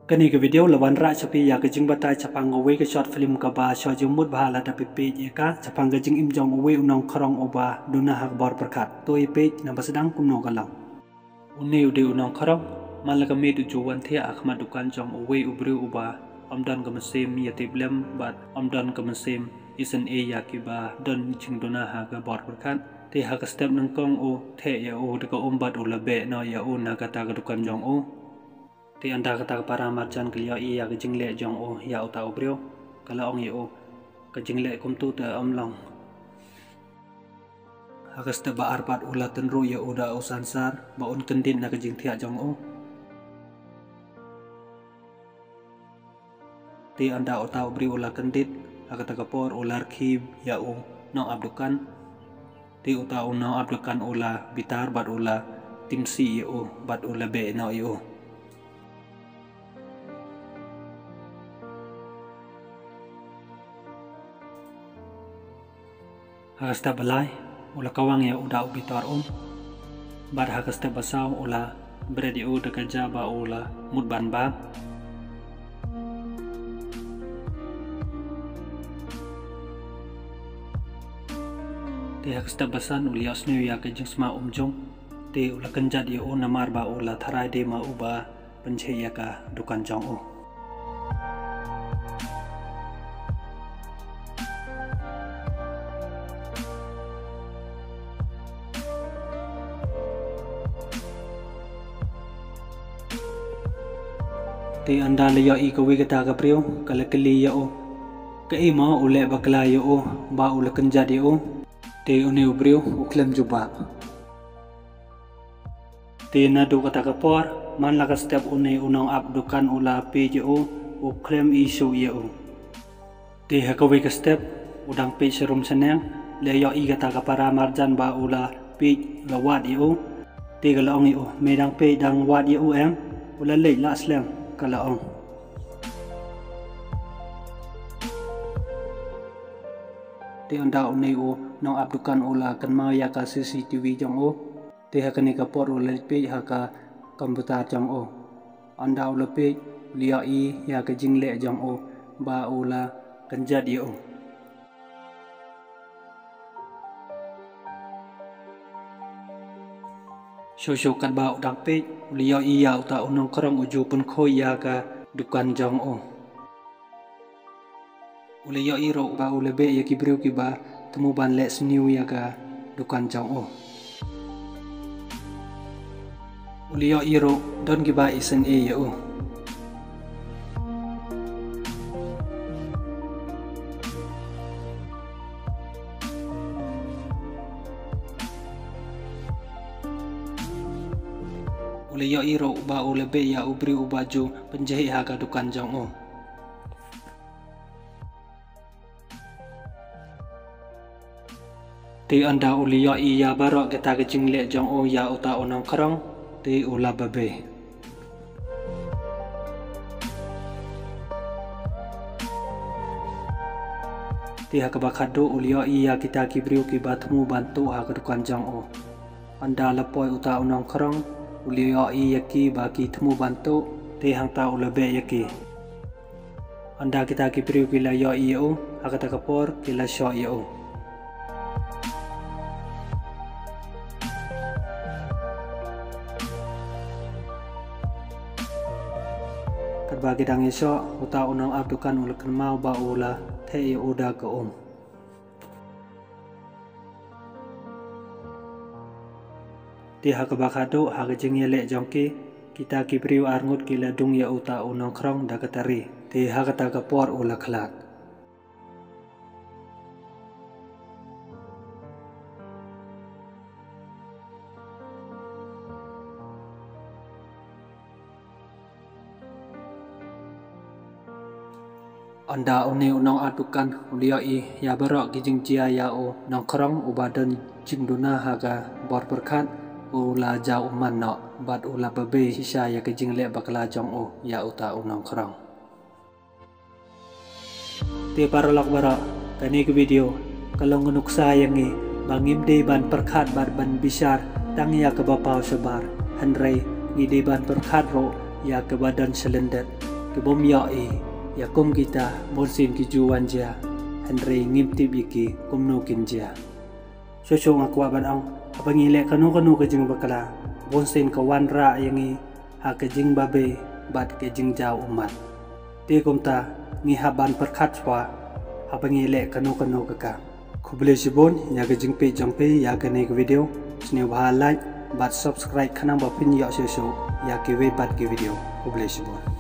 Kani ke video lawan ra chapi ya ke jing batai chapang owe ke short film ka ba sho jumut bahala da page ka chapang ke jing im jong owe unong kharong oba duna hak bor perkat to page na basedang kumno galang unne ude unong kharong malaga me du juwan the akhma dukan jong owe ubru uba amdan ka mesem ya tiblem bat amdan ka mesem isen e ya ki ba don jing duna ha ka bor perkat te ha ka step nang kong o the ya o de ka ombat ulabe no ya o na kata ka dukan jong o ti anda kata para marjan kelio i ya kejingle jong o ya uta obrio kala ong yo kejingle kumtu te omlong hagas te ba arpat ula tenru ya uda usansar ba un kendin na kejing thia jong o ti anda uta obri ula kendit hakata kapor ular khib ya u no abdukan ti uta no abdukan ula bitar bat ula timsi ya u bat ula be no yo Hagasta balai ula kawang ya uda ubitar bar hagasta basaw ula bredi u dekerja ba ula mudban ba te hagasta basan ulios new ya kejing sma umjong te ula kenjat ya u namar ba ula tharai de ma uba penche ya ka dukan jong u ti anda leyo i kawi kata ka priyo kala kali ya o ka ima ule bakla ya o ba ule kenjat ya o ti une ubriyo uklem juba ti nadu kata ka por man laka step une unong abdukan ula pi ya o uklem isu ya o ti hakawi ka step udang pi serum seneng leyo i kata ka para marjan ba ula pi lawat ya o ti kala ong ya o medang pi dang wat ya o em ula lej la slem kalaong ti anda unai o nong abdukan ula kan ma ya ka CCTV jong o ti ha kani ka por ula pe ha ka komputer jong o anda ula pe lia i ya ka jingle jong o ba ula kan jadi o Shosho kat ba udang pe lia i ya uta unong korong uju pun khoi ya ka dukan jong o ulia i ro ba ule be ya ki brio ki ba temu ban le sniu ya ka dukan jong o ulia i ro don ki ba isen e ya o ule yo iro ba ule be ya ubri ubaju penjahi haga dukan jong o ti anda ule yo i ya barok kita ke jingle jong o ya uta onong kerong ti ula babe ti haga bakado ule yo i ya kita kibriu ki batmu bantu haga dukan jong o anda lapoi uta onong kerong ulio i yaki baki temu bantu te hang ta ulabe yaki anda kita ki priu kila yo i o akata kapor kila sho i o karbagi dang iso uta unang abdukan ula kenmau ba ula te i uda ke ti hak bakado hak jengye le jongki kita kibriu arngut kila dung ya uta unong krong da katari ti hak ta kapor ula klat anda une unong adukan ulio i ya barok gijing jia ya o nong krong ubadan jingduna haga bor berkat ula jauh manok bat ula babe sisa ya kejing le bakla jong o ya uta unong krong ti parolok barok kani ke video kalau ngunuk sayangi bangim de ban perkat bat ban bisar tang ya ke bapau sebar hanrei ni de ban perkat ro ya ke badan selender ke bom ya ya kum kita bonsin ki juwan ja Andre ngim tip iki kum no kin ja so ngaku aban ang abangi le kanu ke jing bakala bonsin ka wan ra yangi ha ke jing babe bat ke jing jaw umat te kum ta ngi haban perkhat wa abangi le kanu ka kubule sibon ya ke jing pe jang pe ya ke ne video sne ba like bat subscribe khanang ba pin ya so ya ke we bat ke video kubule sibon